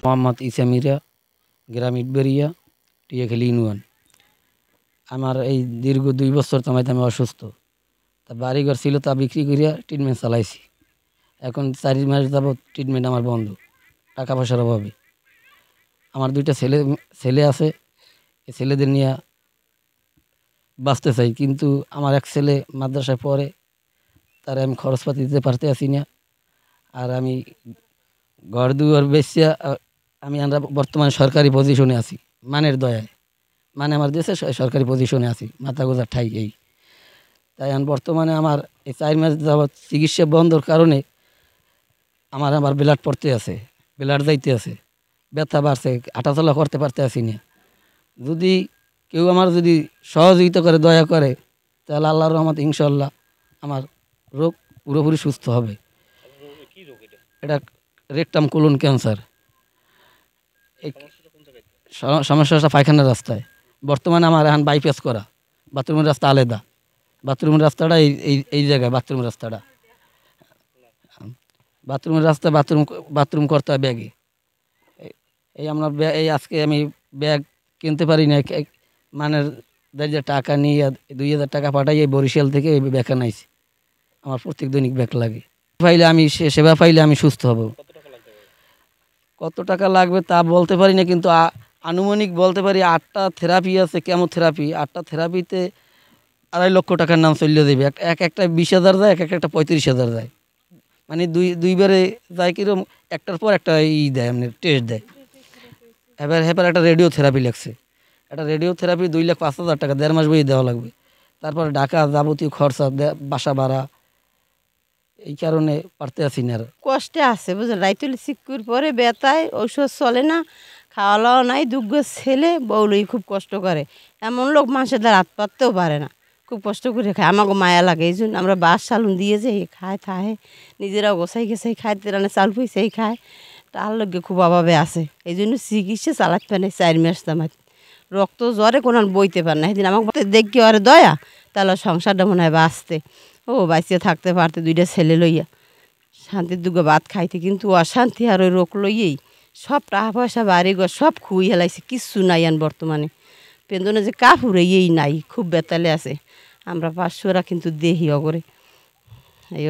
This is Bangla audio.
মোহাম্মদ ইসামিরা, গ্রাম ইটবেরিয়া, টিয়াখালী ইউনিয়ন। আমার এই দীর্ঘ 2 বছর তোমায় আমি অসুস্থ, তা বাড়িঘর ছিল তা বিক্রি করিয়া ট্রিটমেন্ট চালাইছি। এখন 4 মাস যাবৎ ট্রিটমেন্ট আমার বন্ধ, টাকা পয়সার অভাবে। আমার 2টা ছেলে আছে, এই ছেলেদের নিয়ে বাঁচতে চাই, কিন্তু আমার এক ছেলে মাদ্রাসায় পড়ে, তার আমি খরচপাতি দিতে পারতে আসি না। আর আমি ঘর দুয়ার বেচিয়া আমরা বর্তমানে সরকারি পজিশনে আছি, মানের দয়ায়। মানে আমার দেশে সরকারি পজিশনে আছি, মাথা গোজার ঠাই এই। তাই এখন বর্তমানে আমার এই 4 মাস যাবৎ চিকিৎসা বন্ধর কারণে আমার ব্লাড পড়তে আছে, ব্লাড যাইতে আছে, ব্যথা বাড়ছে, হাঁটাচলা করতে পারতে আসি না। যদি কেউ আমার যদি সহযোগিতা করে, দয়া করে, তাহলে আল্লাহর রহমতে ইনশাল্লাহ আমার রোগ পুরোপুরি সুস্থ হবে। এটা রেকটাম কোলন ক্যান্সার। এই সমস্যাটা পায়খানার রাস্তায়। বর্তমানে আমার এখন বাইপাস করা, বাথরুমের রাস্তা আলাদা, বাথরুমের রাস্তাটা এই জায়গায়, বাথরুমের রাস্তাটা, বাথরুমের রাস্তা, বাথরুম করতে হয় ব্যাগে। এই আমরা এই আজকে আমি ব্যাগ কিনতে পারি না, মানে টাকা নিয়ে 2000 টাকা পাঠাই এই বরিশাল থেকে ব্যাগ আনাইছি। আমার প্রত্যেক দৈনিক ব্যাগ লাগে। সেবা পাইলে আমি সুস্থ হব। কত টাকা লাগবে তা বলতে পারি না, কিন্তু আনুমানিক বলতে পারি 8টা থেরাপি আছে, কেমোথেরাপি। 8টা থেরাপিতে 2.5 লক্ষ টাকার নাম চলে দেবে। একটা 20,000 যায়, একটা 35,000 যায়। মানে দুইবারে যায় কিরম, একটার পর একটা দেয়, এমনি টেস্ট দেয়। এবার একটা রেডিও থেরাপি লাগছে, একটা রেডিও থেরাপি 2,05,000 টাকা, 1.5 মাস বই দেওয়া লাগবে। তারপর ঢাকা যাবতীয় খরচা, বাসা ভাড়া, এই কারণে পারতে আসি না। আর কষ্টে আছে বুঝলেন, রাইতুলি চিকুর পরে ব্যথায় ঔষধ চলে না, খাওয়া দাওয়া নাই। দুগ্গ ছেলে বউলই খুব কষ্ট করে, এমন লোক মানুষের দ্বারা হাত পাততেও পারে না, খুব কষ্ট করে খায়। আমাকে মায়া লাগে, এই জন্য আমরা বাস চালুন দিয়ে যে খায় থাহে, নিজেরাও গোছাই গেছাই খায়, তেরানে চাল পুইসাই খায়। তার লোকে খুব অভাবে আছে, এই জন্য চিকিৎসা চালাতে পারে 4 মাস দামাত। রক্ত জ্বরে কোনো বইতে পারে না। সেদিন আমাকে দেখি আরে দয়া, তাহলে সংসারটা মনে হয় বাঁচতে, ও বাঁচিয়ে থাকতে পারতে 2টা ছেলে লইয়া শান্তির দুগ্গো ভাত খাইতে। কিন্তু অশান্তি আর ওই রোগ লইয়েই সব টাকা পয়সা বাড়িঘর সব খুই হেলাইছে, কিচ্ছু নাই। আন বর্তমানে পেন্দনে যে কাপড় এই নাই, খুব বেতালে আছে। আমরা 500 কিন্তু দেহি অগরে এই